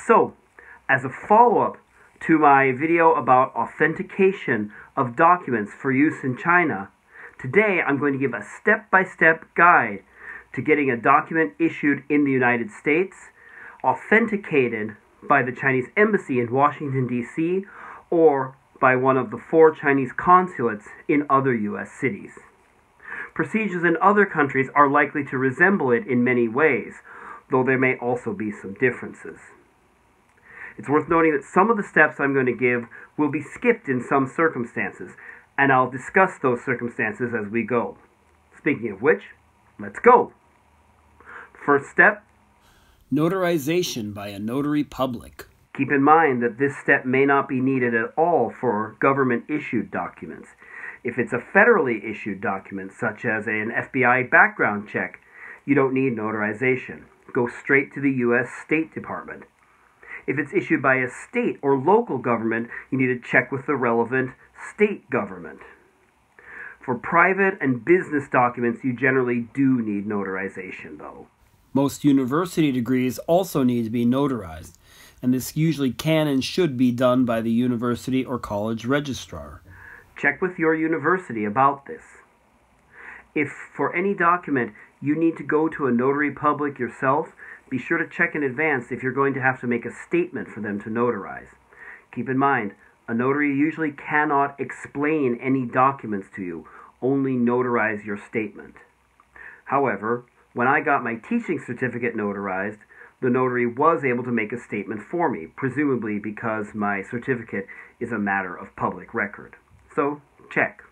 So, as a follow-up to my video about authentication of documents for use in China, today I'm going to give a step-by-step guide to getting a document issued in the United States, authenticated by the Chinese Embassy in Washington, D.C., or by one of the 4 Chinese consulates in other U.S. cities. Procedures in other countries are likely to resemble it in many ways, though there may also be some differences. It's worth noting that some of the steps I'm going to give will be skipped in some circumstances, and I'll discuss those circumstances as we go. Speaking of which, let's go! First step: notarization by a notary public. Keep in mind that this step may not be needed at all for government-issued documents. If it's a federally issued document, such as an FBI background check, you don't need notarization. Go straight to the U.S. State Department. If it's issued by a state or local government, you need to check with the relevant state government. For private and business documents, you generally do need notarization, though. Most university degrees also need to be notarized, and this usually can and should be done by the university or college registrar. Check with your university about this. If for any document you need to go to a notary public yourself, be sure to check in advance if you're going to have to make a statement for them to notarize. Keep in mind, a notary usually cannot explain any documents to you, only notarize your statement. However, when I got my teaching certificate notarized, the notary was able to make a statement for me, presumably because my certificate is a matter of public record. So, check.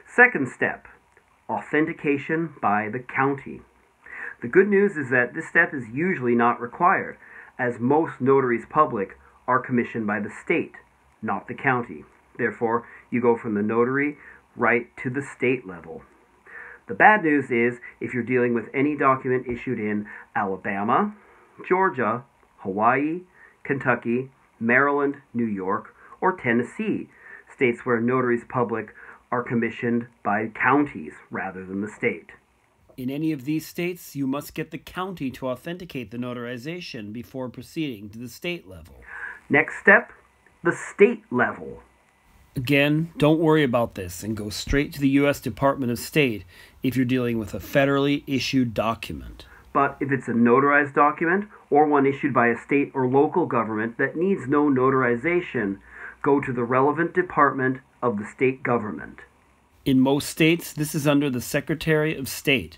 Second step: authentication by the county. The good news is that this step is usually not required, as most notaries public are commissioned by the state, not the county. Therefore, you go from the notary right to the state level. The bad news is, if you're dealing with any document issued in Alabama, Georgia, Hawaii, Kentucky, Maryland, New York, or Tennessee, states where notaries public are commissioned by counties rather than the state. In any of these states, you must get the county to authenticate the notarization before proceeding to the state level. Next step, the state level. Again, don't worry about this and go straight to the U.S. Department of State if you're dealing with a federally issued document. But if it's a notarized document, or one issued by a state or local government that needs no notarization, go to the relevant department of the state government. In most states, this is under the Secretary of State.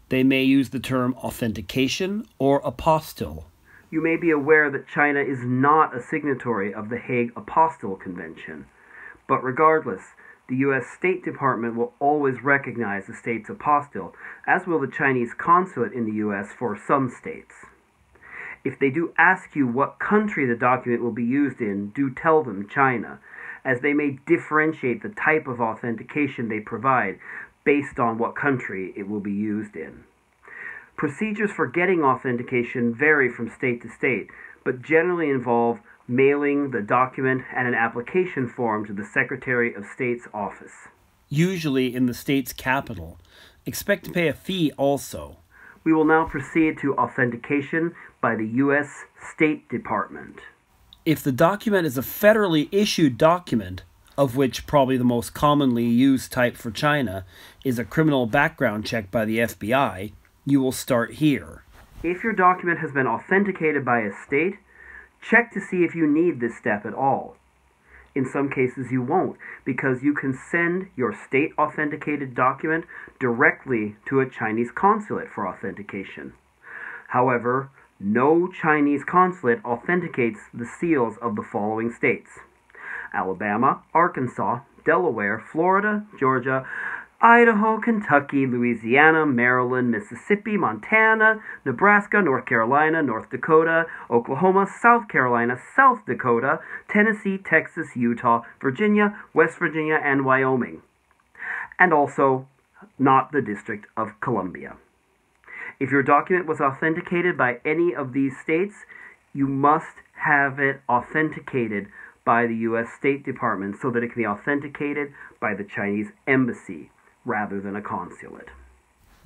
They may use the term authentication or apostille. You may be aware that China is not a signatory of the Hague Apostille Convention. But regardless, the U.S. State Department will always recognize the state's apostille, as will the Chinese consulate in the U.S. for some states. If they do ask you what country the document will be used in, do tell them China, as they may differentiate the type of authentication they provide based on what country it will be used in. Procedures for getting authentication vary from state to state, but generally involve mailing the document and an application form to the Secretary of State's office. Usually in the state's capital. Expect to pay a fee also. We will now proceed to authentication by the U.S. State Department. If the document is a federally issued document, of which probably the most commonly used type for China is a criminal background check by the FBI, you will start here. If your document has been authenticated by a state, check to see if you need this step at all. In some cases you won't, because you can send your state-authenticated document directly to a Chinese consulate for authentication. However, no Chinese consulate authenticates the seals of the following states: Alabama, Arkansas, Delaware, Florida, Georgia, Idaho, Kentucky, Louisiana, Maryland, Mississippi, Montana, Nebraska, North Carolina, North Dakota, Oklahoma, South Carolina, South Dakota, Tennessee, Texas, Utah, Virginia, West Virginia, and Wyoming. And also not the District of Columbia. If your document was authenticated by any of these states, you must have it authenticated by the U.S. State Department so that it can be authenticated by the Chinese Embassy rather than a consulate.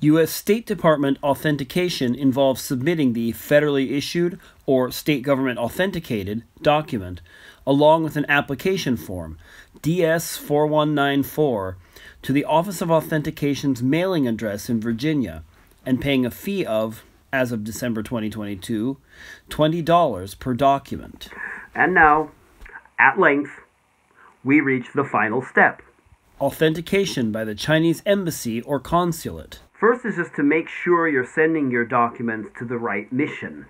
U.S. State Department authentication involves submitting the federally issued or state government authenticated document along with an application form, DS-4194, to the Office of Authentication's mailing address in Virginia and paying a fee of, as of December 2022, $20 per document. And now, at length, we reach the final step. Authentication by the Chinese embassy or consulate. First is just to make sure you're sending your documents to the right mission.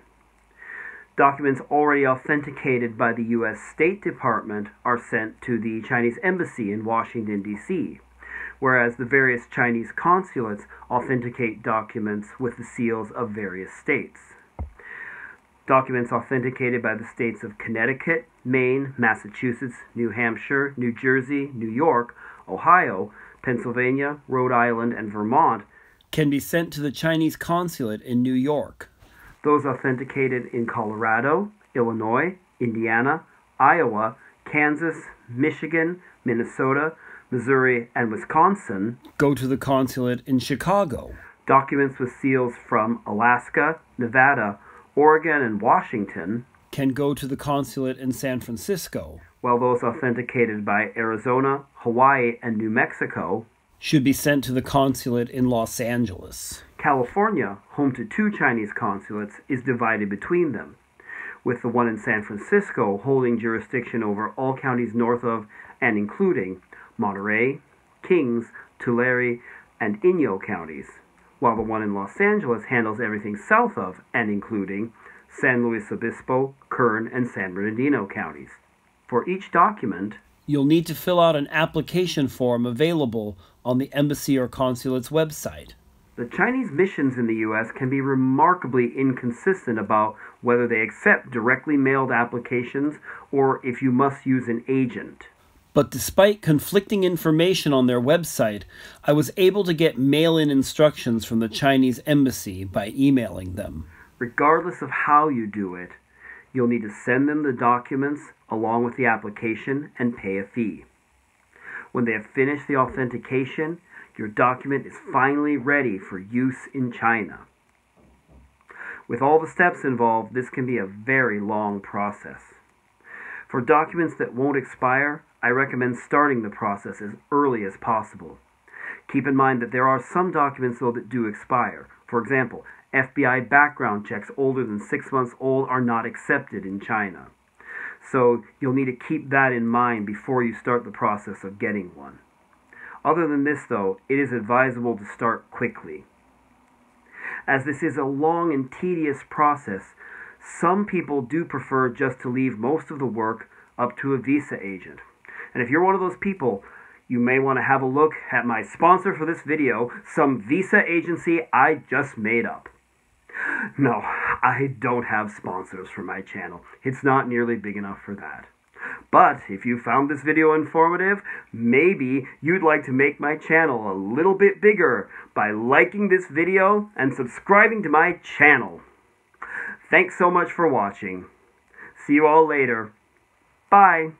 Documents already authenticated by the U.S. State Department are sent to the Chinese embassy in Washington, D.C., whereas the various Chinese consulates authenticate documents with the seals of various states. Documents authenticated by the states of Connecticut, Maine, Massachusetts, New Hampshire, New Jersey, New York, Ohio, Pennsylvania, Rhode Island, and Vermont can be sent to the Chinese consulate in New York. Those authenticated in Colorado, Illinois, Indiana, Iowa, Kansas, Michigan, Minnesota, Missouri, and Wisconsin go to the consulate in Chicago. Documents with seals from Alaska, Nevada, Oregon, and Washington can go to the consulate in San Francisco, while those authenticated by Arizona, Hawaii, and New Mexico should be sent to the consulate in Los Angeles. California, home to 2 Chinese consulates, is divided between them, with the one in San Francisco holding jurisdiction over all counties north of and including Monterey, Kings, Tulare, and Inyo counties, while the one in Los Angeles handles everything south of and including San Luis Obispo, Kern, and San Bernardino counties. For each document, you'll need to fill out an application form available on the embassy or consulate's website. The Chinese missions in the U.S. can be remarkably inconsistent about whether they accept directly mailed applications or if you must use an agent. But despite conflicting information on their website, I was able to get mail-in instructions from the Chinese embassy by emailing them. Regardless of how you do it, you'll need to send them the documents along with the application and pay a fee. When they have finished the authentication, your document is finally ready for use in China. With all the steps involved, this can be a very long process. For documents that won't expire, I recommend starting the process as early as possible. Keep in mind that there are some documents, though, that do expire. For example, FBI background checks older than 6 months old are not accepted in China. So you'll need to keep that in mind before you start the process of getting one. Other than this, though, it is advisable to start quickly. As this is a long and tedious process, some people do prefer just to leave most of the work up to a visa agent. And if you're one of those people, you may want to have a look at my sponsor for this video, some visa agency I just made up. No, I don't have sponsors for my channel. It's not nearly big enough for that. But if you found this video informative, maybe you'd like to make my channel a little bit bigger by liking this video and subscribing to my channel. Thanks so much for watching. See you all later. Bye.